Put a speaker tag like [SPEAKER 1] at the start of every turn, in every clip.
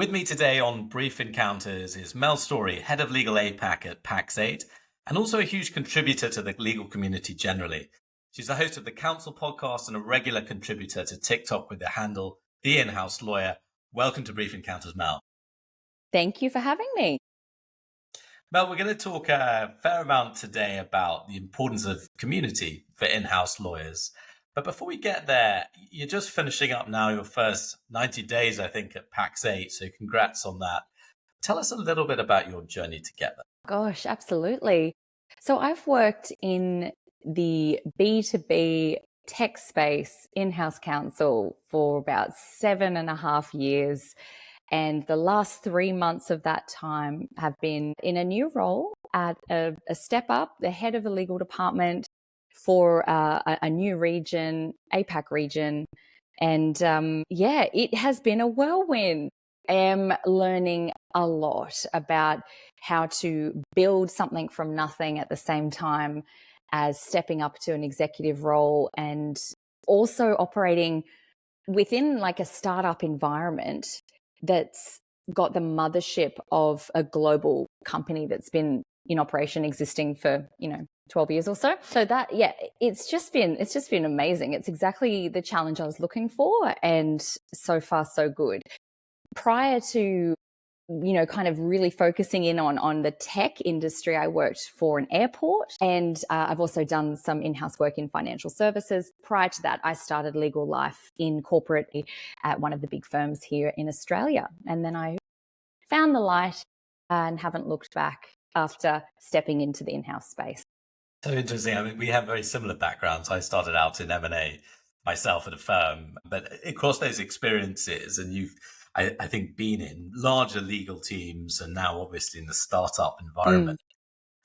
[SPEAKER 1] With me today on Brief Encounters is Mel Storey, Head of Legal APAC at Pax8, and also a huge contributor to the legal community generally. She's the host of the Counsel podcast and a regular contributor to TikTok with the handle The In-House Lawyer. Welcome to Brief Encounters, Mel.
[SPEAKER 2] Thank you for having me.
[SPEAKER 1] Mel, we're going to talk a fair amount today about the importance of community for in-house lawyers. But before we get there, you're just finishing up now your first 90 days, I think, at Pax8. So congrats on that. Tell us a little bit about your journey together.
[SPEAKER 2] Gosh, absolutely. So I've worked in the B2B tech space in-house counsel for about 7.5 years. And the last 3 months of that time have been in a new role at a step up, the head of a legal department for a new region, APAC region. And it has been a whirlwind. I am learning a lot about how to build something from nothing at the same time as stepping up to an executive role, and also operating within like a startup environment that's got the mothership of a global company that's been in operation, existing for 12 years or so. So that, it's just been amazing. It's exactly the challenge I was looking for, and so far so good. Prior to kind of really focusing in on the tech industry, I worked for an airport, and I've also done some in-house work in financial services. Prior to that, I started legal life in corporate at one of the big firms here in Australia. And then I found the light and haven't looked back after stepping into the in-house space.
[SPEAKER 1] So interesting. I mean, we have very similar backgrounds. I started out in M&A myself at a firm, but across those experiences, and you've, I think, been in larger legal teams and now obviously in the startup environment.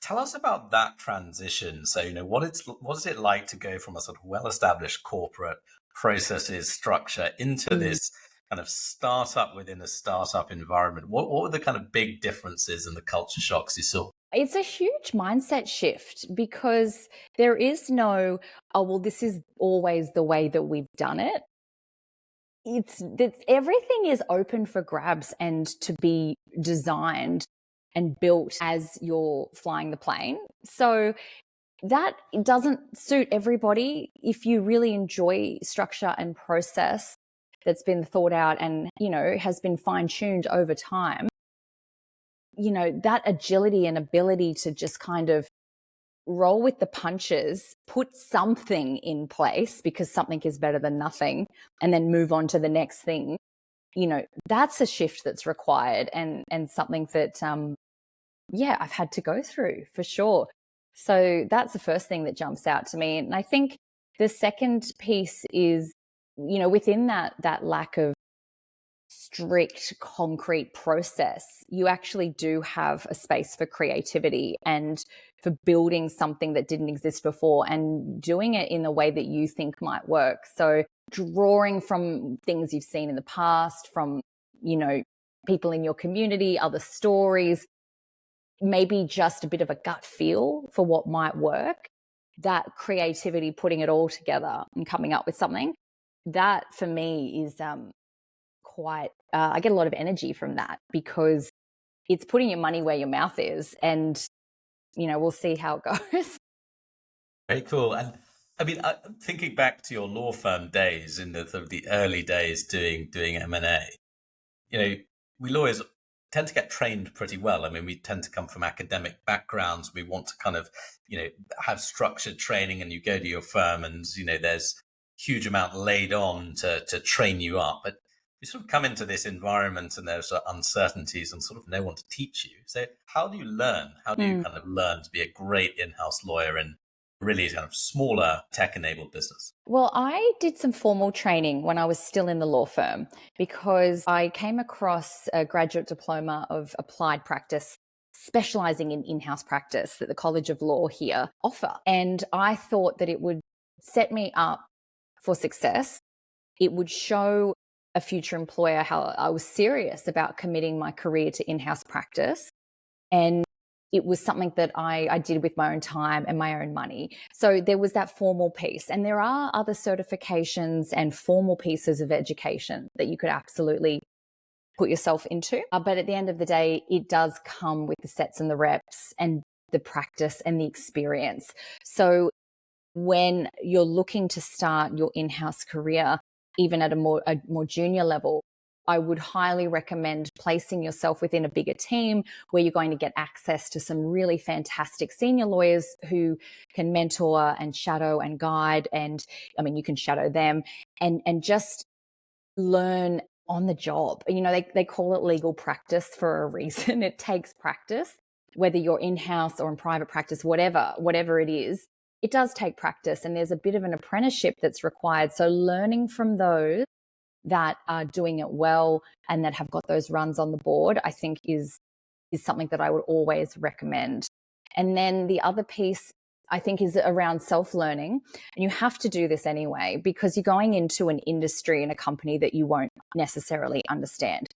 [SPEAKER 1] Tell us about that transition. So, what is it like to go from a sort of well-established corporate processes structure into this kind of startup within a startup environment? What were the kind of big differences and the culture shocks you saw?
[SPEAKER 2] It's a huge mindset shift, because there is no, oh, well, this is always the way that we've done it. It's everything is open for grabs and to be designed and built as you're flying the plane. So that doesn't suit everybody. If you really enjoy structure and process that's been thought out and, has been fine-tuned over time, that agility and ability to just kind of roll with the punches, put something in place because something is better than nothing, and then move on to the next thing. That's a shift that's required, and something that, I've had to go through for sure. So that's the first thing that jumps out to me. And I think the second piece is, within that lack of strict, concrete process, you actually do have a space for creativity and for building something that didn't exist before and doing it in the way that you think might work. So drawing from things you've seen in the past, from, people in your community, other stories, maybe just a bit of a gut feel for what might work, that creativity, putting it all together and coming up with something, that for me is quite, I get a lot of energy from that, because it's putting your money where your mouth is, and, we'll see how it goes.
[SPEAKER 1] Very cool. And I mean, thinking back to your law firm days in the sort of the early days doing M&A, we lawyers tend to get trained pretty well. I mean, we tend to come from academic backgrounds. We want to kind of, have structured training, and you go to your firm and, there's huge amount laid on to train you up. But you sort of come into this environment and there's uncertainties and sort of no one to teach you. So how do you learn? How do you kind of learn to be a great in-house lawyer in really kind of smaller tech-enabled business?
[SPEAKER 2] Well, I did some formal training when I was still in the law firm, because I came across a graduate diploma of applied practice specializing in in-house practice that the College of Law here offer. And I thought that it would set me up for success. It would show a future employer how I was serious about committing my career to in-house practice. And it was something that I did with my own time and my own money. So there was that formal piece. And there are other certifications and formal pieces of education that you could absolutely put yourself into. But at the end of the day, it does come with the sets and the reps and the practice and the experience. So when you're looking to start your in-house career, even at a more junior level, I would highly recommend placing yourself within a bigger team where you're going to get access to some really fantastic senior lawyers who can mentor and shadow and guide. And I mean, you can shadow them and just learn on the job. You know, they call it legal practice for a reason. It takes practice, whether you're in-house or in private practice, whatever it is. It does take practice, and there's a bit of an apprenticeship that's required. So learning from those that are doing it well and that have got those runs on the board, I think is something that I would always recommend. And then the other piece, I think, is around self-learning. And you have to do this anyway, because you're going into an industry and a company that you won't necessarily understand.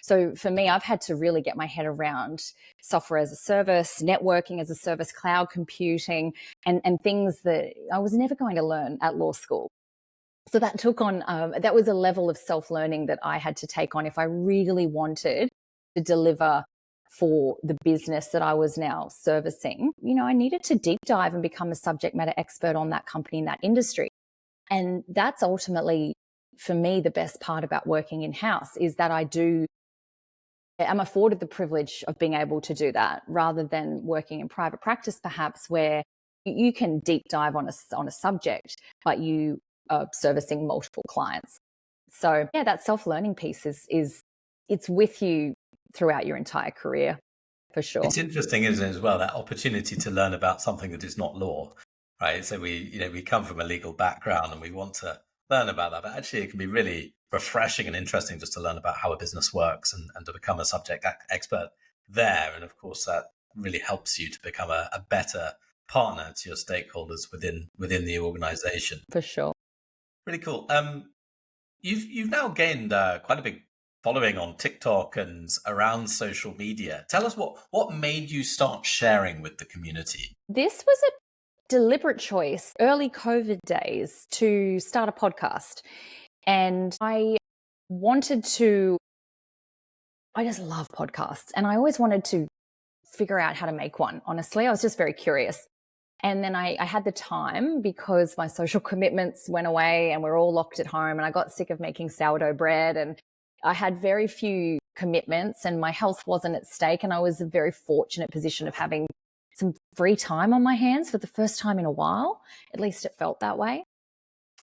[SPEAKER 2] So for me, I've had to really get my head around software as a service, networking as a service, cloud computing, and things that I was never going to learn at law school. So that took on, that was a level of self-learning that I had to take on if I really wanted to deliver for the business that I was now servicing. You know, I needed to deep dive and become a subject matter expert on that company in that industry. And that's ultimately, for me, the best part about working in-house is that I'm afforded the privilege of being able to do that rather than working in private practice, perhaps, where you can deep dive on a subject, but you are servicing multiple clients. So yeah, that self-learning piece is it's with you throughout your entire career, for sure.
[SPEAKER 1] It's interesting, isn't it, as well, that opportunity to learn about something that is not law, right? So we come from a legal background and we want to learn about that, but actually it can be really refreshing and interesting just to learn about how a business works and to become a subject expert there. And of course, that really helps you to become a better partner to your stakeholders within the organization.
[SPEAKER 2] For sure.
[SPEAKER 1] Really cool. You've now gained quite a big following on TikTok and around social media. Tell us what made you start sharing with the community?
[SPEAKER 2] This was a deliberate choice, early COVID days, to start a podcast. And I just love podcasts, and I always wanted to figure out how to make one. Honestly, I was just very curious. And then I had the time because my social commitments went away and we're all locked at home, and I got sick of making sourdough bread, and I had very few commitments and my health wasn't at stake. And I was in a very fortunate position of having some free time on my hands for the first time in a while. At least it felt that way.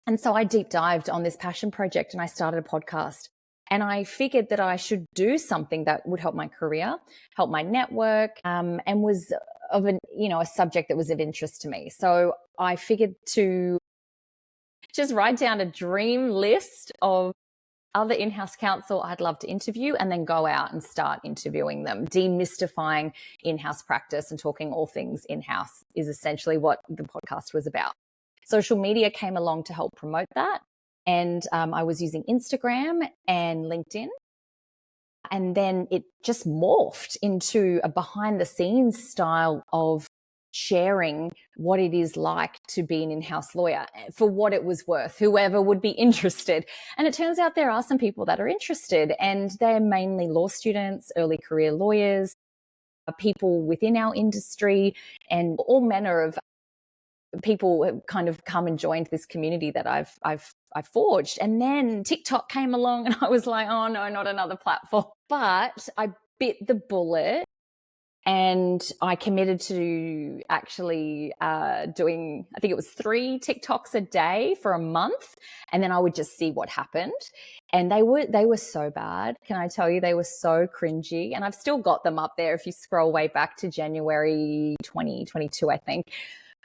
[SPEAKER 2] And so I deep dived on this passion project and I started a podcast. And I figured that I should do something that would help my career, help my network, and was of a subject that was of interest to me. So I figured to just write down a dream list of other in-house counsel I'd love to interview, and then go out and start interviewing them. Demystifying in-house practice and talking all things in-house is essentially what the podcast was about. Social media came along to help promote that. And I was using Instagram and LinkedIn. And then it just morphed into a behind the scenes style of sharing what it is like to be an in-house lawyer for what it was worth, whoever would be interested. And it turns out there are some people that are interested, and they're mainly law students, early career lawyers, people within our industry, and all manner of people have kind of come and joined this community that I've forged. And then TikTok came along and I was like, oh no, not another platform. But I bit the bullet and I committed to actually doing, I think it was 3 TikToks a day for a month. And then I would just see what happened. And they were so bad. Can I tell you, they were so cringy. And I've still got them up there. If you scroll way back to January 2022, I think.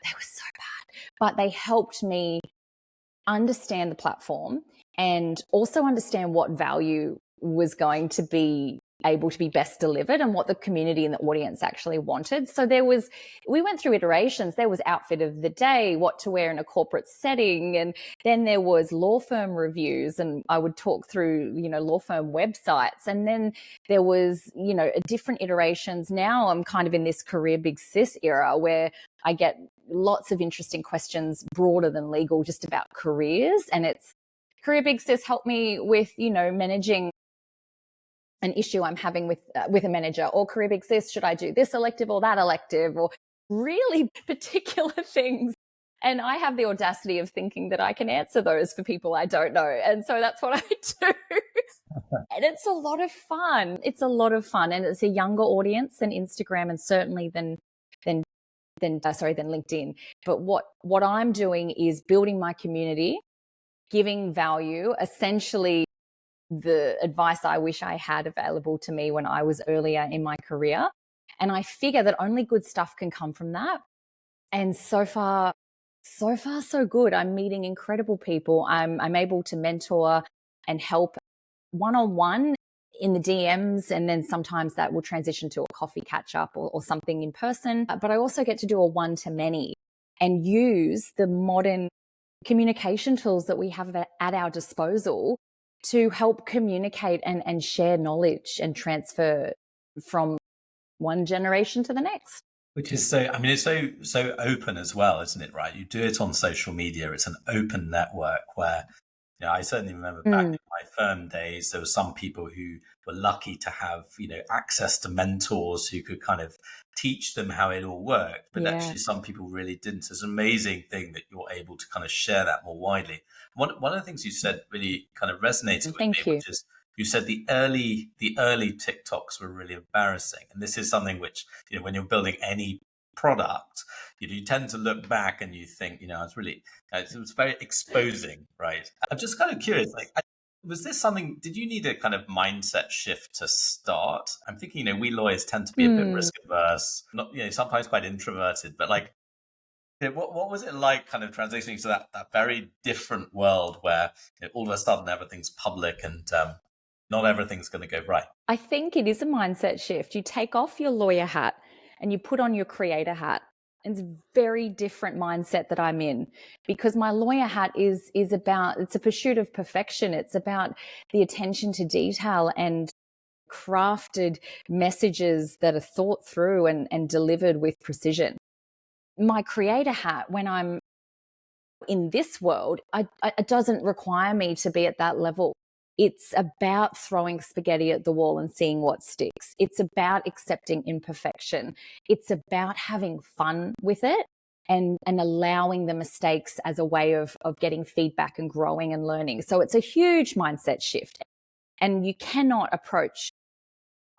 [SPEAKER 2] They were so bad, but they helped me understand the platform and also understand what value was going to be able to be best delivered and what the community and the audience actually wanted. So we went through iterations. There was outfit of the day, what to wear in a corporate setting. And then there was law firm reviews, and I would talk through, law firm websites. And then there was, different iterations. Now I'm kind of in this career big sis era where I get lots of interesting questions broader than legal, just about careers. And it's Career Big Sis helped me with, managing an issue I'm having with a manager, or Career.6, should I do this elective or that elective, or really particular things. And I have the audacity of thinking that I can answer those for people I don't know. And so that's what I do. And it's a lot of fun. It's a lot of fun. And it's a younger audience than Instagram, and certainly than LinkedIn. But what I'm doing is building my community, giving value, essentially the advice I wish I had available to me when I was earlier in my career. And I figure that only good stuff can come from that. And so far, so good. I'm meeting incredible people. I'm able to mentor and help one-on-one in the DMs, and then sometimes that will transition to a coffee catch up or something in person. But I also get to do a one-to-many and use the modern communication tools that we have at our disposal to help communicate and share knowledge and transfer from one generation to the next.
[SPEAKER 1] Which is it's so open as well, isn't it? Right, you do it on social media. It's an open network where, I certainly remember back in my firm days, there were some people who were lucky to have, access to mentors who could kind of teach them how it all worked. But actually, some people really didn't. It's an amazing thing that you're able to kind of share that more widely. One of the things you said really kind of resonated with me, which is you said the early TikToks were really embarrassing. And this is something which, when you're building any product, you tend to look back and you think, it was very exposing, right? I'm just kind of curious, was this something, did you need a kind of mindset shift to start? I'm thinking, we lawyers tend to be a bit risk averse, not, sometimes quite introverted, but what was it like kind of transitioning to that very different world where all of a sudden everything's public and not everything's going to go right?
[SPEAKER 2] I think it is a mindset shift. You take off your lawyer hat and you put on your creator hat. It's a very different mindset that I'm in, because my lawyer hat is about, it's a pursuit of perfection. It's about the attention to detail and crafted messages that are thought through and delivered with precision. My creator hat, when I'm in this world, it doesn't require me to be at that level. It's about throwing spaghetti at the wall and seeing what sticks. It's about accepting imperfection. It's about having fun with it and allowing the mistakes as a way of getting feedback and growing and learning. So it's a huge mindset shift. And you cannot approach,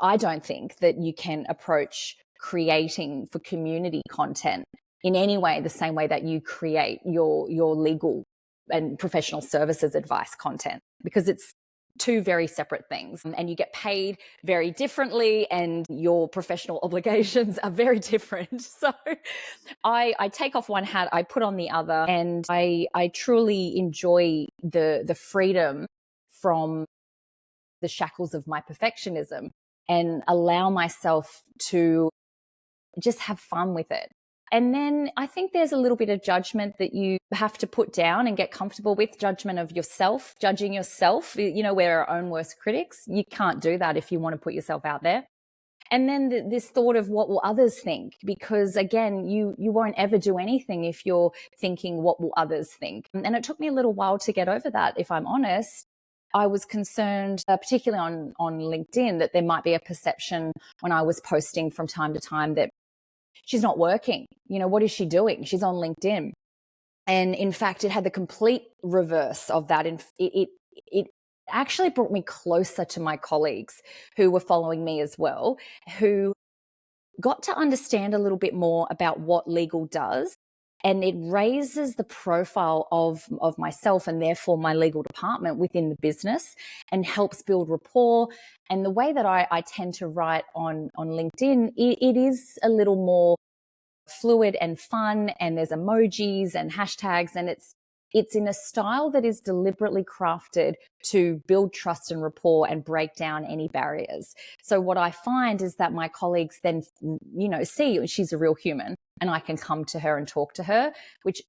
[SPEAKER 2] I don't think that you can approach creating for community content in any way the same way that you create your legal and professional services advice content, because it's two very separate things, and you get paid very differently and your professional obligations are very different. So I take off one hat, I put on the other, and I truly enjoy the freedom from the shackles of my perfectionism and allow myself to just have fun with it. And then I think there's a little bit of judgment that you have to put down and get comfortable with, judgment of yourself, judging yourself. We're our own worst critics. You can't do that if you want to put yourself out there. And then this thought of what will others think, because again, you won't ever do anything if you're thinking, what will others think? And it took me a little while to get over that, if I'm honest. I was concerned, particularly on LinkedIn, that there might be a perception when I was posting from time to time that she's not working. What is she doing? She's on LinkedIn. And in fact, it had the complete reverse of that. And it actually brought me closer to my colleagues who were following me as well, who got to understand a little bit more about what legal does. And it raises the profile of myself and therefore my legal department within the business, and helps build rapport. And the way that I tend to write on LinkedIn, it is a little more fluid and fun, and there's emojis and hashtags, and it's in a style that is deliberately crafted to build trust and rapport and break down any barriers. So what I find is that my colleagues then, see she's a real human and I can come to her and talk to her, which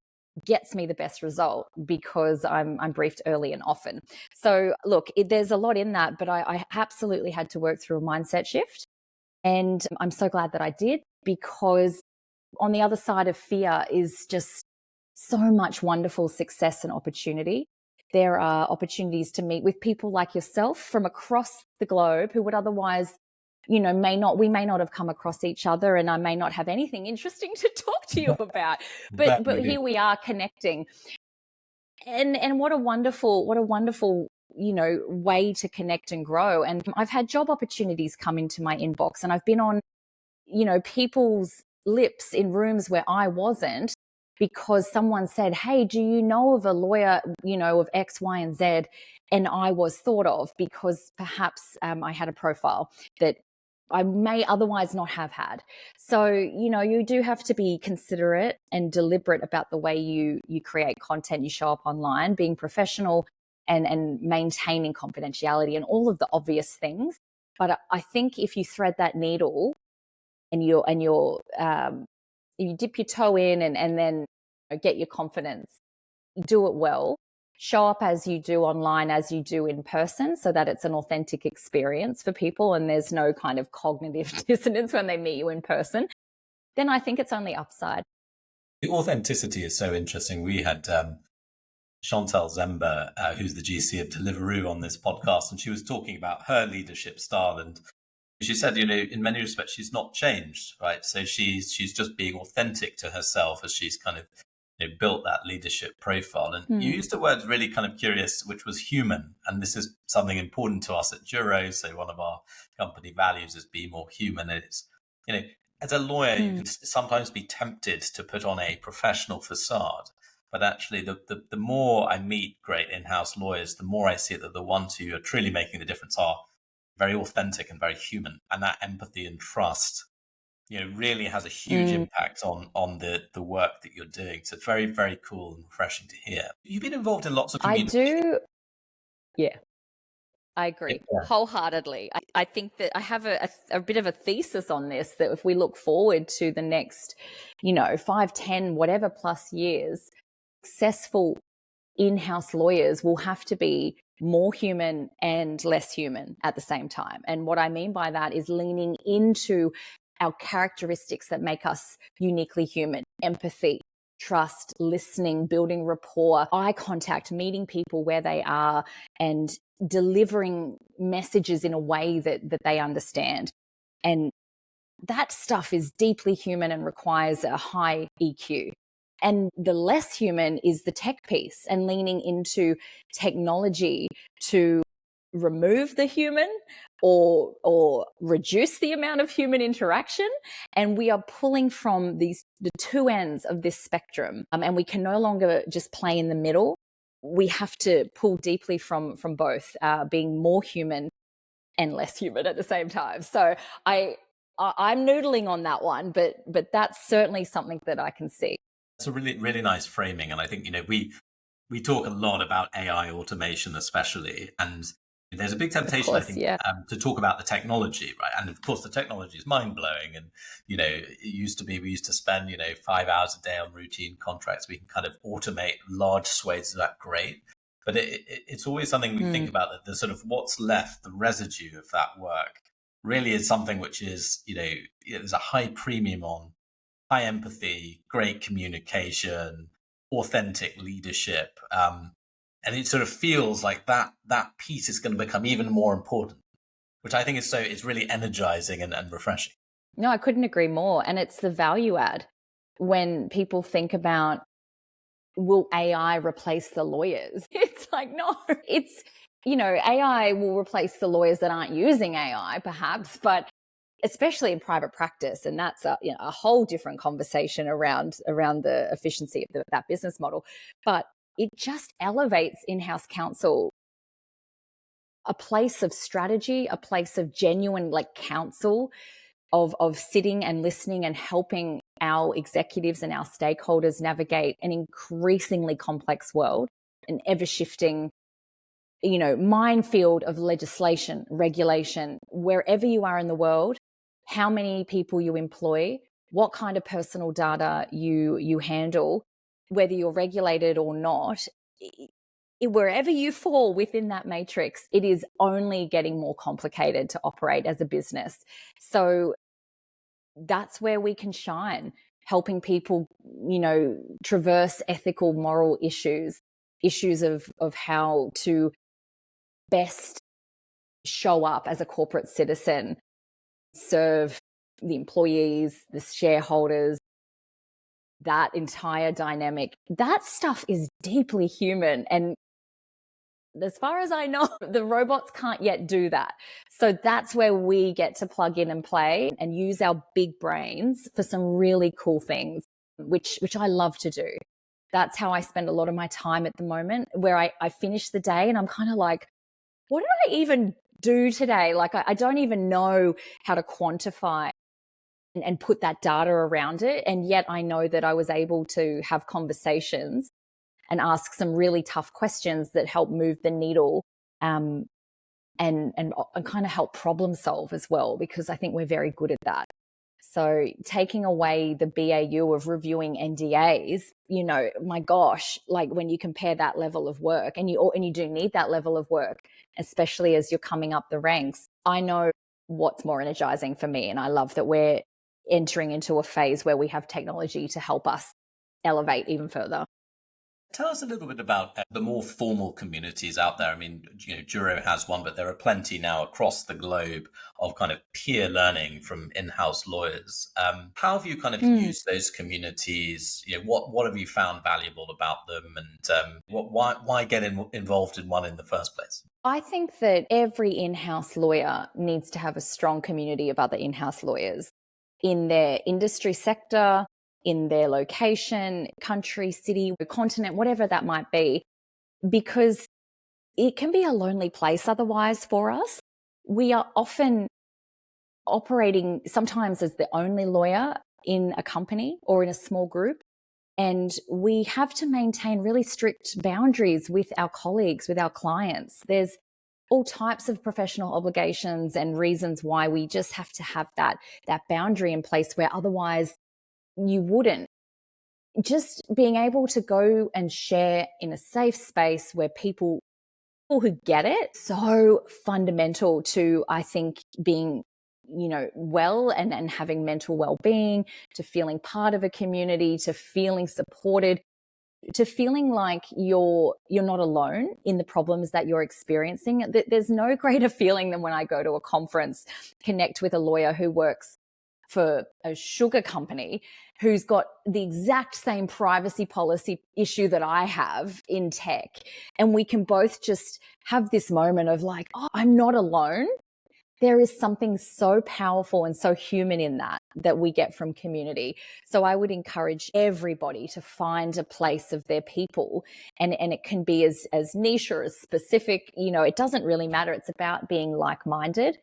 [SPEAKER 2] gets me the best result because I'm briefed early and often. So look, there's a lot in that, but I absolutely had to work through a mindset shift. And I'm so glad that I did, because on the other side of fear is just so much wonderful success and opportunity. there are opportunities to meet with people like yourself from across the globe who would otherwise, we may not have come across each other, and I may not have anything interesting to talk to you about. But here we are connecting. And what a wonderful way to connect and grow. And I've had job opportunities come into my inbox, and I've been on people's lips in rooms where I wasn't, because someone said, hey, do you know of a lawyer, of X, Y, and Z? And I was thought of because perhaps I had a profile that I may otherwise not have had. So, you do have to be considerate and deliberate about the way you create content, you show up online, being professional and maintaining confidentiality and all of the obvious things. But I think if you thread that needle and you dip your toe in and then get your confidence, do it well, show up as you do online, as you do in person, so that it's an authentic experience for people and there's no kind of cognitive dissonance when they meet you in person, then I think it's only upside.
[SPEAKER 1] The authenticity is so interesting. We had Chantal Zember, who's the GC of Deliveroo, on this podcast, and she was talking about her leadership style, and she said, in many respects, she's not changed, right? So she's just being authentic to herself as she's kind of built that leadership profile. And you used a word really kind of curious, which was human. And this is something important to us at Juro. So one of our company values is be more human. It's, as a lawyer, you can sometimes be tempted to put on a professional facade. But actually, the more I meet great in-house lawyers, the more I see that the ones who are truly making the difference are very authentic and very human. And that empathy and trust really has a huge impact on the work that you're doing. So it's very, very cool and refreshing to hear. You've been involved in lots of community.
[SPEAKER 2] I do. Yeah, I agree wholeheartedly. I think that I have a bit of a thesis on this, that if we look forward to the next, 5, 10, whatever plus years, successful in-house lawyers will have to be more human and less human at the same time. And what I mean by that is leaning into our characteristics that make us uniquely human: empathy, trust, listening, building rapport, eye contact, meeting people where they are, and delivering messages in a way that they understand. And that stuff is deeply human and requires a high EQ. And the less human is the tech piece, and leaning into technology to remove the human or reduce the amount of human interaction. And we are pulling from the two ends of this spectrum, and we can no longer just play in the middle. We have to pull deeply from both, being more human and less human at the same time. So I'm noodling on that one, but that's certainly something that I can see.
[SPEAKER 1] It's a really, really nice framing. And I think, we talk a lot about AI automation, especially, and there's a big temptation, I think, to talk about the technology, right? And of course, the technology is mind blowing. And, we used to spend, 5 hours a day on routine contracts. We can kind of automate large swathes of that. Great. But it's always something we think about, that the sort of what's left, the residue of that work really is something which is, there's a high premium on high empathy, great communication, authentic leadership. And it sort of feels like that piece is going to become even more important, which I think it's really energizing and refreshing.
[SPEAKER 2] No, I couldn't agree more. And it's the value add. When people think about, will AI replace the lawyers? It's like, no, it's, AI will replace the lawyers that aren't using AI, perhaps, but especially in private practice. And that's a whole different conversation around the efficiency of that business model. But it just elevates in-house counsel a place of strategy, a place of genuine counsel, of sitting and listening and helping our executives and our stakeholders navigate an increasingly complex world, an ever-shifting, minefield of legislation, regulation, wherever you are in the world, how many people you employ, what kind of personal data you handle, whether you're regulated or not. Wherever you fall within that matrix, it is only getting more complicated to operate as a business. So that's where we can shine, helping people, traverse ethical, moral issues issues of how to best show up as a corporate citizen, serve the employees, the shareholders, that entire dynamic. That stuff is deeply human. And as far as I know, the robots can't yet do that. So that's where we get to plug in and play and use our big brains for some really cool things, which I love to do. That's how I spend a lot of my time at the moment, where I finish the day and I'm kind of like, what did I even do today? Like, I don't even know how to quantify and put that data around it. And yet I know that I was able to have conversations and ask some really tough questions that help move the needle, and kind of help problem solve as well, because I think we're very good at that. So taking away the BAU of reviewing NDAs, my gosh, like when you compare that level of work, and you do need that level of work, especially as you're coming up the ranks. I know what's more energizing for me, and I love that we're entering into a phase where we have technology to help us elevate even further.
[SPEAKER 1] Tell us a little bit about the more formal communities out there. I mean, Juro has one, but there are plenty now across the globe of kind of peer learning from in-house lawyers. How have you kind of used those communities? What have you found valuable about them, and why get involved in one in the first place?
[SPEAKER 2] I think that every in-house lawyer needs to have a strong community of other in-house lawyers in their industry sector, in their location, country, city, continent, whatever that might be, because it can be a lonely place otherwise for us. We are often operating sometimes as the only lawyer in a company or in a small group. And we have to maintain really strict boundaries with our colleagues, with our clients. There's all types of professional obligations and reasons why we just have to have that boundary in place, where otherwise you wouldn't. Just being able to go and share in a safe space where people who get it, so fundamental to, I think, being well and having mental well-being, to feeling part of a community, to feeling supported, to feeling like you're not alone in the problems that you're experiencing. There's no greater feeling than when I go to a conference, connect with a lawyer who works for a sugar company who's got the exact same privacy policy issue that I have in tech. And we can both just have this moment of like, oh, I'm not alone. There is something so powerful and so human in that we get from community. So I would encourage everybody to find a place of their people, and it can be as niche or as specific, it doesn't really matter. It's about being like-minded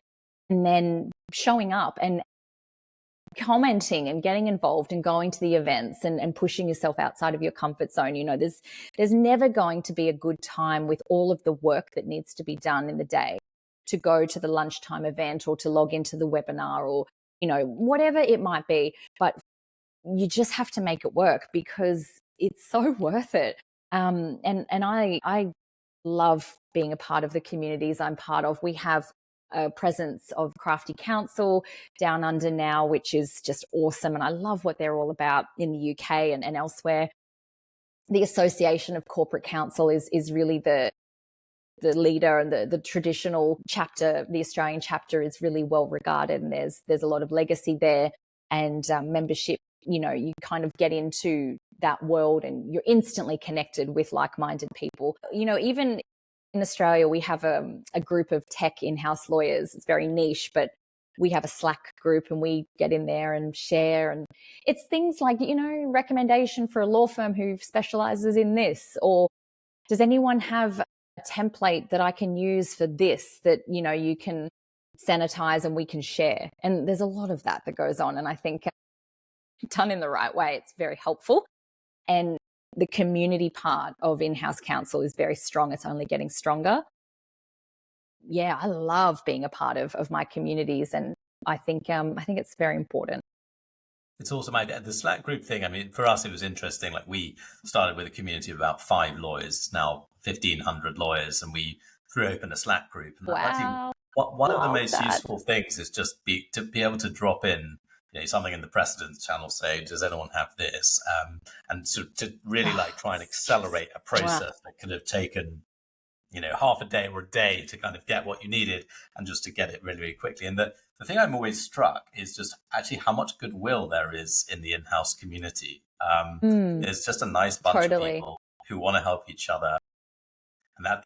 [SPEAKER 2] and then showing up and commenting and getting involved and going to the events and pushing yourself outside of your comfort zone. There's never going to be a good time with all of the work that needs to be done in the day to go to the lunchtime event or to log into the webinar or, whatever it might be. But you just have to make it work because it's so worth it. And I love being a part of the communities I'm part of. We have a presence of Crafty Council down under now, which is just awesome. And I love what they're all about in the UK and elsewhere. The Association of Corporate Counsel is really the leader, and the traditional chapter. The Australian chapter is really well regarded, and there's a lot of legacy there and membership. You kind of get into that world and you're instantly connected with like-minded people. Even in Australia, we have a group of tech in-house lawyers. It's very niche, but we have a Slack group and we get in there and share. And it's things like, recommendation for a law firm who specializes in this, or does anyone have a template that I can use for this that, you can sanitize and we can share. And there's a lot of that goes on. And I think done in the right way, it's very helpful. And the community part of in-house counsel is very strong. It's only getting stronger. Yeah, I love being a part of my communities, and I think it's very important.
[SPEAKER 1] It's awesome. The Slack group thing, I mean, for us, it was interesting. Like, we started with a community of about 5 lawyers. It's now 1,500 lawyers, and we threw open a Slack group. And
[SPEAKER 2] Wow.
[SPEAKER 1] I think one of the most
[SPEAKER 2] that.
[SPEAKER 1] useful things is just to be able to drop in something in the precedence channel say, does anyone have this? And to really like try and accelerate a process that could have taken, half a day or a day to kind of get what you needed and just to get it really, really quickly. And the thing I'm always struck is just actually how much goodwill there is in the in-house community. There's just a nice bunch of people who want to help each other. And that,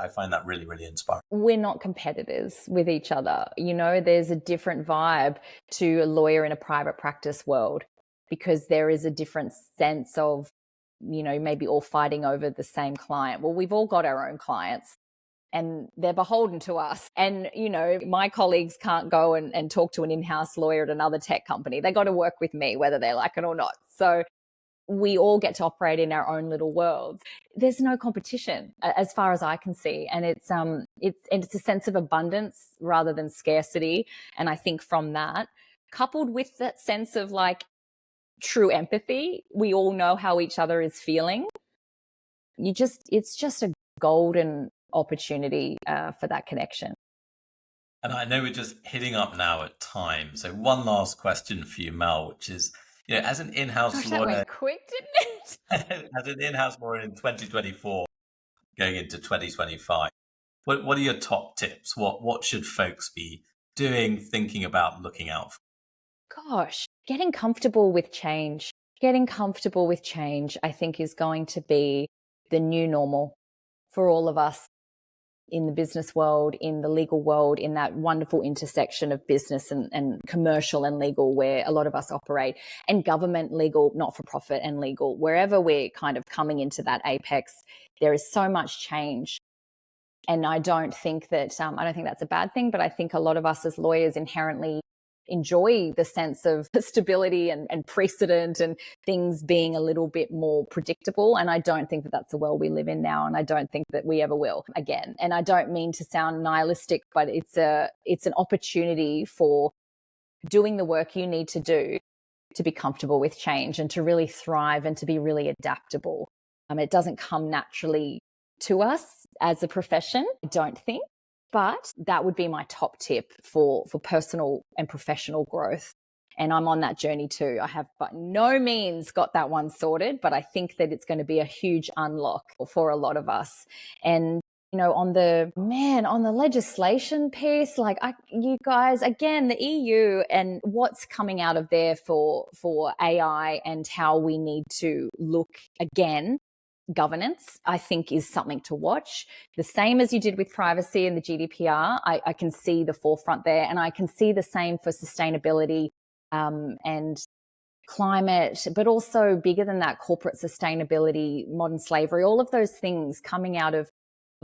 [SPEAKER 1] I find that really, really inspiring.
[SPEAKER 2] We're not competitors with each other. There's a different vibe to a lawyer in a private practice world, because there is a different sense of, maybe all fighting over the same client. Well, we've all got our own clients and they're beholden to us. And, my colleagues can't go and talk to an in-house lawyer at another tech company. They got to work with me, whether they like it or not. So we all get to operate in our own little worlds. There's no competition as far as I can see. And it's a sense of abundance rather than scarcity. And I think from that, coupled with that sense of like true empathy, we all know how each other is feeling. It's just a golden opportunity for that connection.
[SPEAKER 1] And I know we're just hitting up now at time. So one last question for you, Mel, which is, as an in-house lawyer,
[SPEAKER 2] that went quick, didn't
[SPEAKER 1] it? As an in-house lawyer in 2024, going into 2025, what are your top tips? What should folks be doing, thinking about, looking out for?
[SPEAKER 2] Gosh, getting comfortable with change. Getting comfortable with change, I think, is going to be the new normal for all of us in the business world, in the legal world, in that wonderful intersection of business and commercial and legal where a lot of us operate, and government, legal, not-for-profit and legal. Wherever we're kind of coming into that apex, there is so much change. And I don't think that's a bad thing, but I think a lot of us as lawyers inherently enjoy the sense of stability and precedent and things being a little bit more predictable. And I don't think that that's the world we live in now. And I don't think that we ever will again. And I don't mean to sound nihilistic, but it's an opportunity for doing the work you need to do to be comfortable with change and to really thrive and to be really adaptable. It doesn't come naturally to us as a profession, I don't think. But that would be my top tip for personal and professional growth. And I'm on that journey too. I have by no means got that one sorted, but I think that it's going to be a huge unlock for a lot of us. And, on the legislation piece, you guys, again, the EU and what's coming out of there for AI and how we need to look again. Governance, I think, is something to watch. The same as you did with privacy and the GDPR, I can see the forefront there, and I can see the same for sustainability and climate, but also bigger than that, corporate sustainability, modern slavery, all of those things coming out of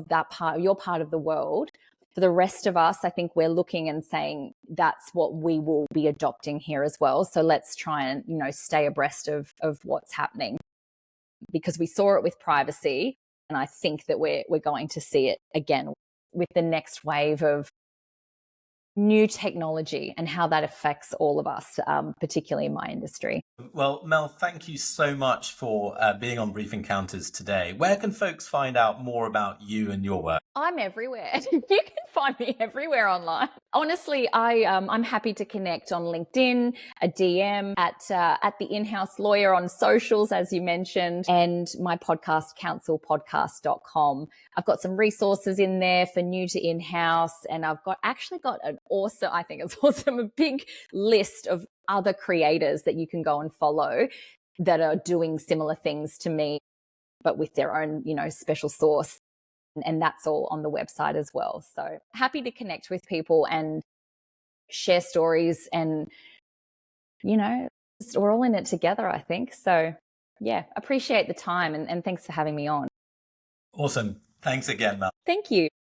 [SPEAKER 2] that part, your part of the world. For the rest of us, I think we're looking and saying that's what we will be adopting here as well. So let's try and, stay abreast of what's happening. Because we saw it with privacy, and I think that we're going to see it again with the next wave of new technology and how that affects all of us, particularly in my industry.
[SPEAKER 1] Well, Mel, thank you so much for being on Brief Encounters today. Where can folks find out more about you and your work?
[SPEAKER 2] I'm everywhere. You can find me everywhere online. Honestly, I'm happy to connect on LinkedIn, a DM at the In-House Lawyer on socials, as you mentioned, and my podcast, counselpodcast.com. I've got some resources in there for new to in-house, and I've actually got an awesome, I think it's awesome, a big list of other creators that you can go and follow that are doing similar things to me, but with their own, special sauce. And that's all on the website as well. So happy to connect with people and share stories, and, we're all in it together, I think. So yeah, appreciate the time and thanks for having me on.
[SPEAKER 1] Awesome. Thanks again, Mel.
[SPEAKER 2] Thank you.